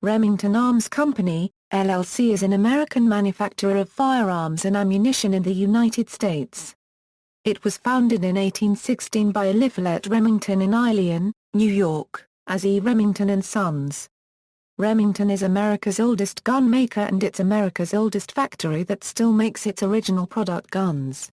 Remington Arms Company, LLC is an American manufacturer of firearms and ammunition in the United States. It was founded in 1816 by Eliphalet Remington in Ilion, New York, as E. Remington and Sons. Remington is America's oldest gun maker and it's America's oldest factory that still makes its original product guns.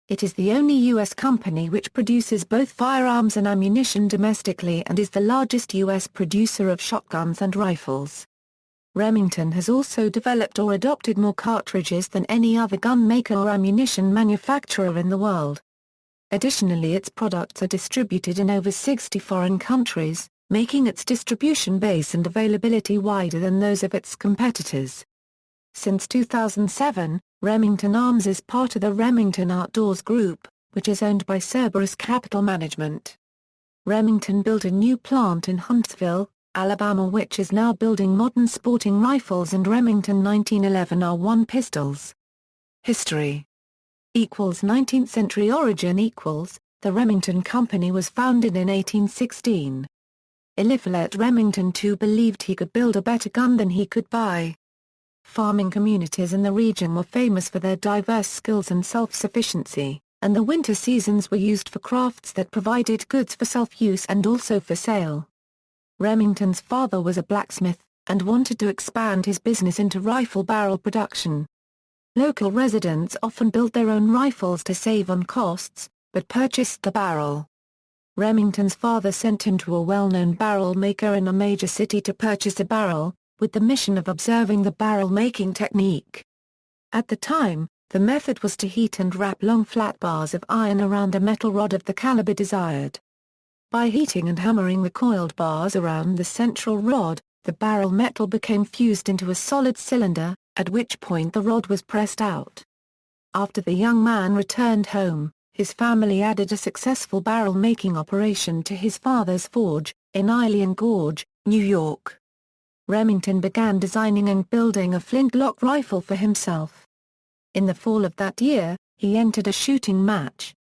It is the only U.S. company which produces both firearms and ammunition domestically and is the largest U.S. producer of shotguns and rifles. Remington has also developed or adopted more cartridges than any other gun maker or ammunition manufacturer in the world. Additionally, its products are distributed in over 60 foreign countries, making its distribution base and availability wider than those of its competitors. Since 2007, Remington Arms is part of the Remington Outdoors Group, which is owned by Cerberus Capital Management. Remington built a new plant in Huntsville, Alabama, which is now building modern sporting rifles and Remington 1911 R1 pistols. History = 19th century origin = the Remington Company was founded in 1816. Eliphalet Remington II believed he could build a better gun than he could buy. Farming communities in the region were famous for their diverse skills and self-sufficiency, and the winter seasons were used for crafts that provided goods for self-use and also for sale. Remington's father was a blacksmith, and wanted to expand his business into rifle barrel production. Local residents often built their own rifles to save on costs, but purchased the barrel. Remington's father sent him to a well-known barrel maker in a major city to purchase a barrel, with the mission of observing the barrel-making technique. At the time, the method was to heat and wrap long flat bars of iron around a metal rod of the caliber desired. By heating and hammering the coiled bars around the central rod, the barrel metal became fused into a solid cylinder, at which point the rod was pressed out. After the young man returned home, his family added a successful barrel-making operation to his father's forge, in Ilion Gorge, New York. Remington began designing and building a flintlock rifle for himself. In the fall of that year, he entered a shooting match.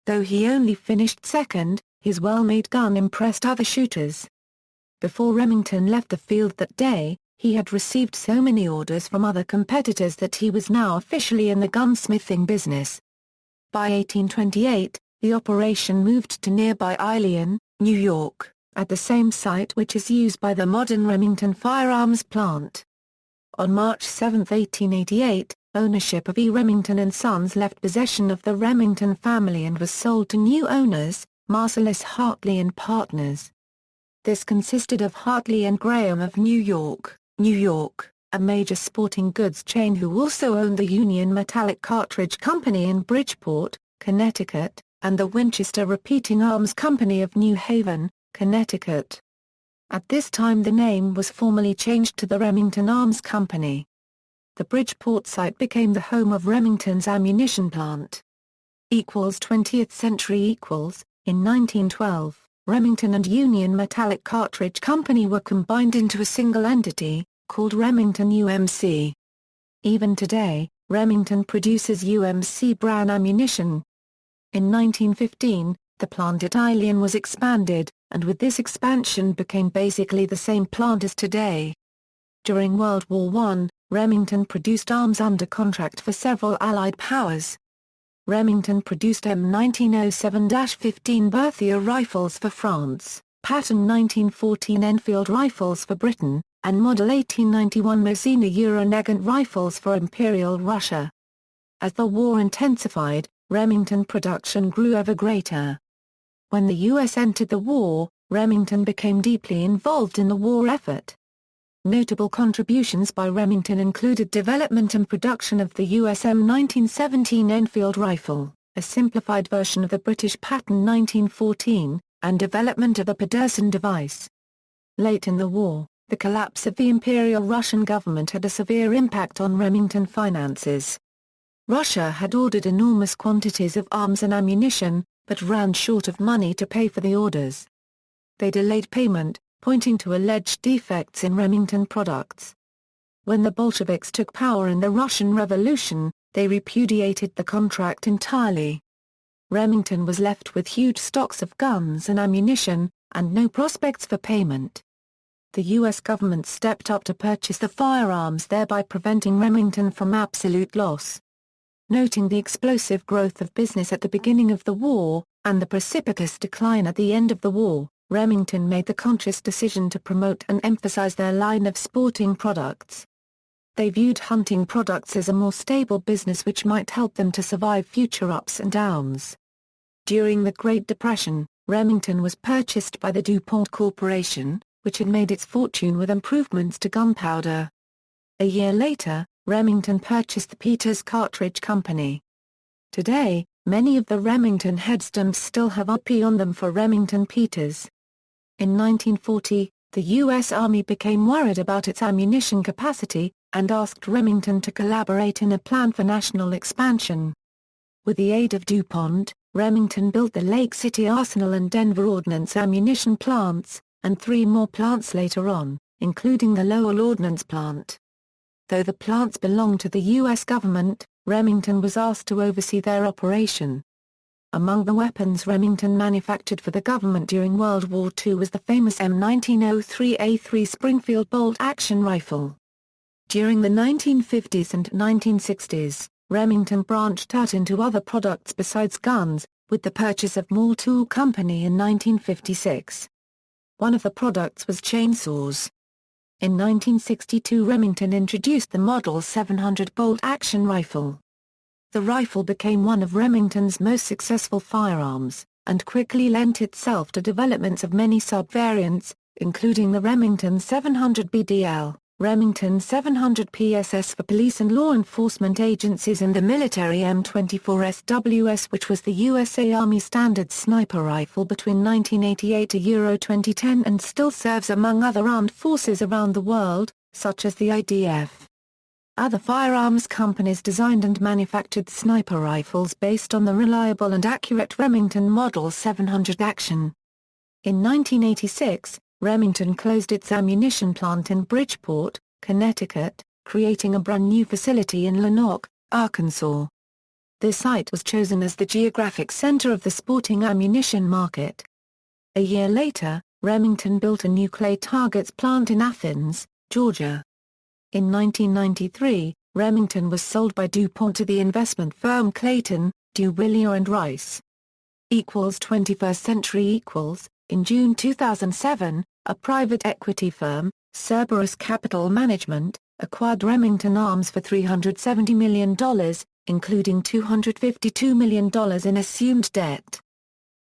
Though he only finished second, his well-made gun impressed other shooters. Before Remington left the field that day, he had received so many orders from other competitors that he was now officially in the gunsmithing business. By 1828, the operation moved to nearby Ilion, New York, at the same site which is used by the modern Remington firearms plant. On March 7, 1888, ownership of E. Remington and Sons left possession of the Remington family and was sold to new owners, Marcellus Hartley and Partners. This consisted of Hartley and Graham of New York, a major sporting goods chain who also owned the Union Metallic Cartridge Company in Bridgeport, Connecticut, and the Winchester Repeating Arms Company of New Haven, Connecticut. At this time the name was formally changed to the Remington Arms Company. The Bridgeport site became the home of Remington's ammunition plant. 20th century In 1912, Remington and Union Metallic Cartridge Company were combined into a single entity, called Remington UMC. Even today, Remington produces UMC brand ammunition. In 1915, the plant at Ilion was expanded, and with this expansion became basically the same plant as today. During World War I, Remington produced arms under contract for several Allied powers. Remington produced M1907-15 Berthier rifles for France, pattern 1914 Enfield rifles for Britain, and Model 1891 Mosin Nagant rifles for Imperial Russia. As the war intensified, Remington production grew ever greater. When the U.S. entered the war, Remington became deeply involved in the war effort. Notable contributions by Remington included development and production of the U.S. M1917 Enfield rifle, a simplified version of the British pattern 1914, and development of the Pedersen device. Late in the war, the collapse of the Imperial Russian government had a severe impact on Remington finances. Russia had ordered enormous quantities of arms and ammunition, but ran short of money to pay for the orders. They delayed payment, pointing to alleged defects in Remington products. When the Bolsheviks took power in the Russian Revolution, they repudiated the contract entirely. Remington was left with huge stocks of guns and ammunition, and no prospects for payment. the U.S. government stepped up to purchase the firearms, thereby preventing Remington from absolute loss. Noting the explosive growth of business at the beginning of the war, and the precipitous decline at the end of the war, Remington made the conscious decision to promote and emphasize their line of sporting products. They viewed hunting products as a more stable business which might help them to survive future ups and downs. During the Great Depression, Remington was purchased by the DuPont Corporation, which had made its fortune with improvements to gunpowder. A year later, Remington purchased the Peters Cartridge Company. Today, many of the Remington headstones still have IP on them for Remington Peters. In 1940, the U.S. Army became worried about its ammunition capacity, and asked Remington to collaborate in a plan for national expansion. With the aid of DuPont, Remington built the Lake City Arsenal and Denver Ordnance ammunition plants, and 3 more plants later on, including the Lowell Ordnance Plant. Though the plants belonged to the U.S. government, Remington was asked to oversee their operation. Among the weapons Remington manufactured for the government during World War II was the famous M1903A3 Springfield bolt-action rifle. During the 1950s and 1960s, Remington branched out into other products besides guns, with the purchase of Moore Tool Company in 1956. One of the products was chainsaws. In 1962 Remington introduced the Model 700 bolt-action rifle. The rifle became one of Remington's most successful firearms, and quickly lent itself to developments of many sub-variants, including the Remington 700 BDL, Remington 700 PSS for police and law enforcement agencies, and the military M24 SWS, which was the USA Army standard sniper rifle between 1988 to 2010 and still serves among other armed forces around the world, such as the IDF. Other firearms companies designed and manufactured sniper rifles based on the reliable and accurate Remington Model 700 action. In 1986, Remington closed its ammunition plant in Bridgeport, Connecticut, creating a brand new facility in Lenox, Arkansas. This site was chosen as the geographic center of the sporting ammunition market. A year later, Remington built a new clay targets plant in Athens, Georgia. In 1993, Remington was sold by DuPont to the investment firm Clayton, Dubilier & Rice. 21st Century In June 2007, a private equity firm, Cerberus Capital Management, acquired Remington Arms for $370 million, including $252 million in assumed debt.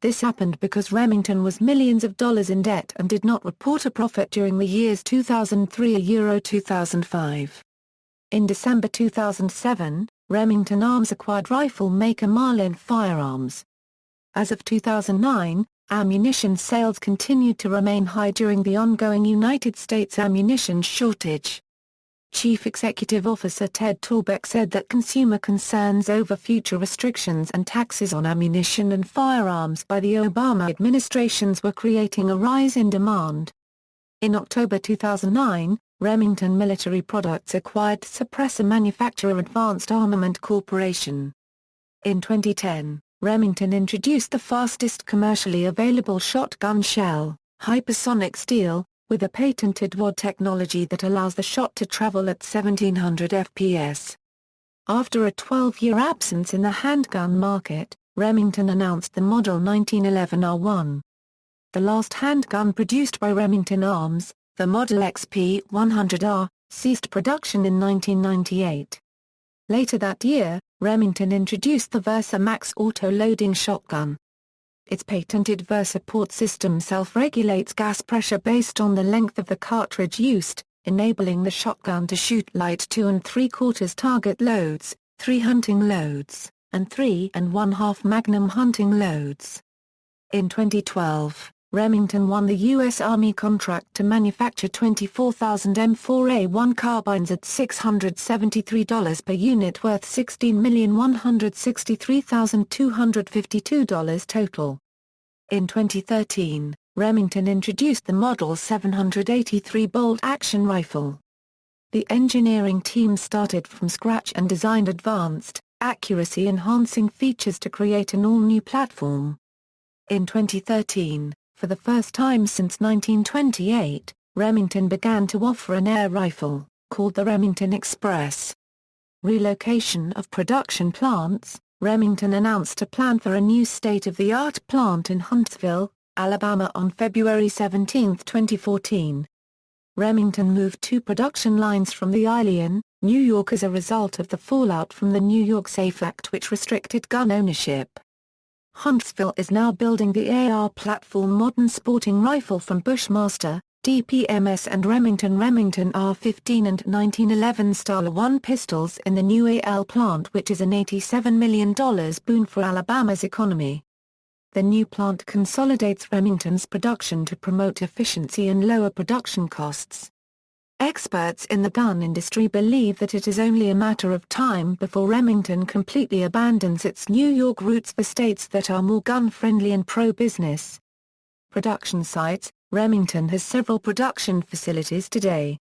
This happened because Remington was millions of dollars in debt and did not report a profit during the years 2003–2005. In December 2007, Remington Arms acquired rifle maker Marlin Firearms. As of 2009, ammunition sales continued to remain high during the ongoing United States ammunition shortage. Chief Executive Officer Ted Torbeck said that consumer concerns over future restrictions and taxes on ammunition and firearms by the Obama administrations were creating a rise in demand. In October 2009, Remington Military Products acquired suppressor manufacturer Advanced Armament Corporation. In 2010, Remington introduced the fastest commercially available shotgun shell, hypersonic steel, with a patented WAD technology that allows the shot to travel at 1700 fps. After a 12-year absence in the handgun market, Remington announced the Model 1911 R1. The last handgun produced by Remington Arms, the Model XP100R, ceased production in 1998. Later that year, Remington introduced the Versa Max auto-loading shotgun. Its patented VersaPort system self-regulates gas pressure based on the length of the cartridge used, enabling the shotgun to shoot light 2 3/4 target loads, 3 hunting loads, and 3 1/2 Magnum hunting loads. In 2012, Remington won the U.S. Army contract to manufacture 24,000 M4A1 carbines at $673 per unit, worth $16,163,252 total. In 2013, Remington introduced the Model 783 bolt-action rifle. The engineering team started from scratch and designed advanced, accuracy-enhancing features to create an all-new platform. In 2013, for the first time since 1928, Remington began to offer an air rifle, called the Remington Express. Relocation of production plants. Remington announced a plan for a new state-of-the-art plant in Huntsville, Alabama on February 17, 2014. Remington moved 2 production lines from the Ilion, New York as a result of the fallout from the New York SAFE Act which restricted gun ownership. Huntsville is now building the AR platform modern sporting rifle from Bushmaster, DPMS and Remington R15 and 1911 Style 1 pistols in the new AL plant, which is an $87 million boon for Alabama's economy. The new plant consolidates Remington's production to promote efficiency and lower production costs. Experts in the gun industry believe that it is only a matter of time before Remington completely abandons its New York roots for states that are more gun-friendly and pro-business. Production sites. Remington has several production facilities today.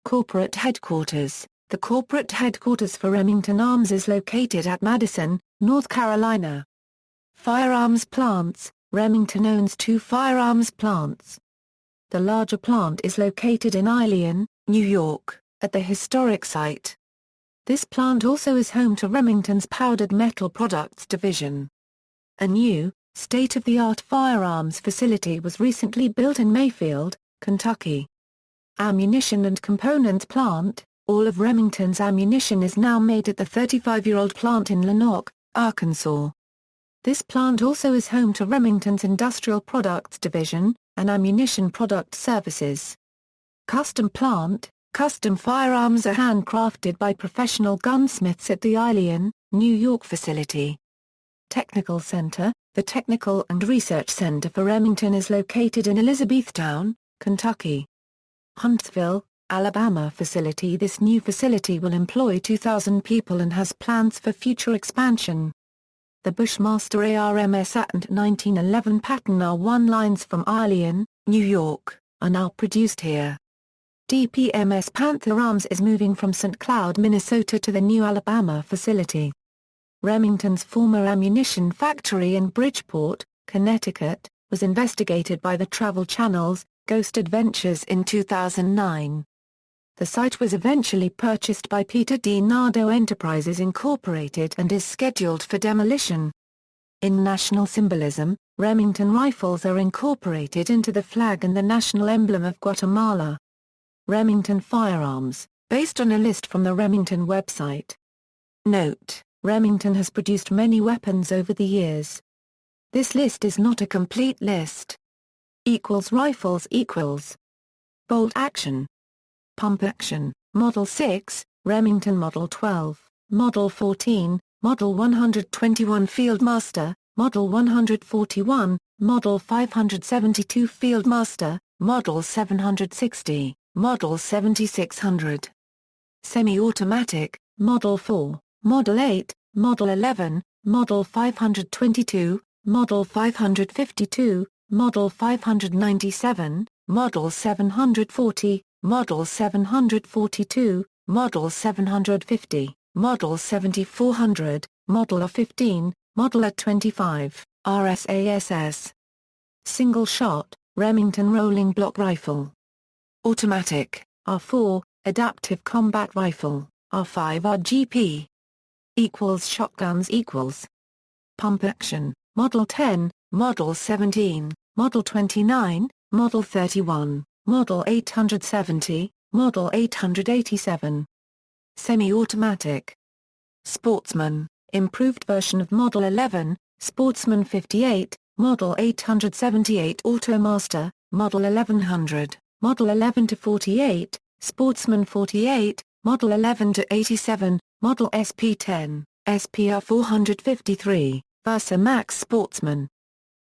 Corporate headquarters. The corporate headquarters for Remington Arms is located at Madison, North Carolina. Firearms plants. Remington owns 2 firearms plants. The larger plant is located in Ilion, New York, at the historic site. This plant also is home to Remington's powdered metal products division. A new, state-of-the-art firearms facility was recently built in Mayfield, Kentucky. Ammunition and component plant. All of Remington's ammunition is now made at the 35-year-old plant in Lenox, Arkansas. This plant also is home to Remington's Industrial Products Division, and Ammunition Product Services. Custom plant. Custom firearms are handcrafted by professional gunsmiths at the Ilion, New York facility. Technical Center. The Technical and Research Center for Remington is located in Elizabethtown, Kentucky. Huntsville, Alabama facility. This new facility will employ 2,000 people and has plans for future expansion. The Bushmaster ARMS and 1911 Pattern R1 lines from Ilion, New York, are now produced here. DPMS Panther Arms is moving from St. Cloud, Minnesota to the new Alabama facility. Remington's former ammunition factory in Bridgeport, Connecticut, was investigated by the Travel Channel's Ghost Adventures in 2009. The site was eventually purchased by Peter D. Nardo Enterprises Incorporated and is scheduled for demolition. In national symbolism, Remington rifles are incorporated into the flag and the national emblem of Guatemala. Remington firearms, based on a list from the Remington website. Note: Remington has produced many weapons over the years. This list is not a complete list. Rifles equals bolt action, pump action, Model 6, Remington Model 12, Model 14, Model 121 Fieldmaster, Model 141, Model 572 Fieldmaster, Model 760, Model 7600. Semi-automatic, Model 4, Model 8, Model 11, Model 522, Model 552, Model 597, Model 740, Model 742, Model 750, Model 7400, Model A15, Model A25, RSASS. Single shot, Remington Rolling Block Rifle. Automatic, R4, Adaptive Combat Rifle, R5 RGP. Shotguns equals pump action, Model 10, Model 17, Model 29, Model 31, Model 870, Model 887. Semi-automatic. Sportsman, improved version of Model 11, Sportsman 58, Model 878 Automaster, Model 1100, Model 11 to 48, Sportsman 48, Model 11 to 87, Model SP10, SPR 453, Versa Max Sportsman.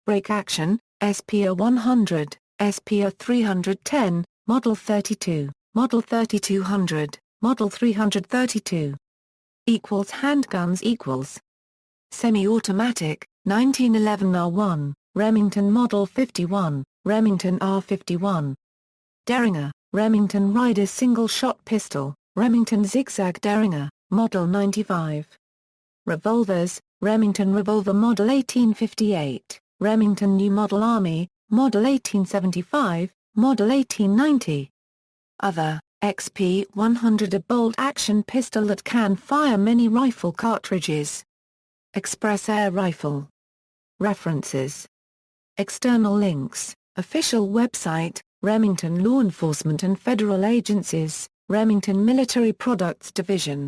Brake action, SPR 100, SPR 310, Model 32, Model 3200, Model 332. Handguns equals semi-automatic, 1911 R1, Remington Model 51, Remington R51. Derringer, Remington Ryder single-shot pistol, Remington Zigzag Derringer, Model 95. Revolvers, Remington Revolver Model 1858, Remington New Model Army, Model 1875, Model 1890. Other, XP-100, a bolt-action pistol that can fire many rifle cartridges. Express Air Rifle. References. External links, official website, Remington Law Enforcement and Federal Agencies, Remington Military Products Division.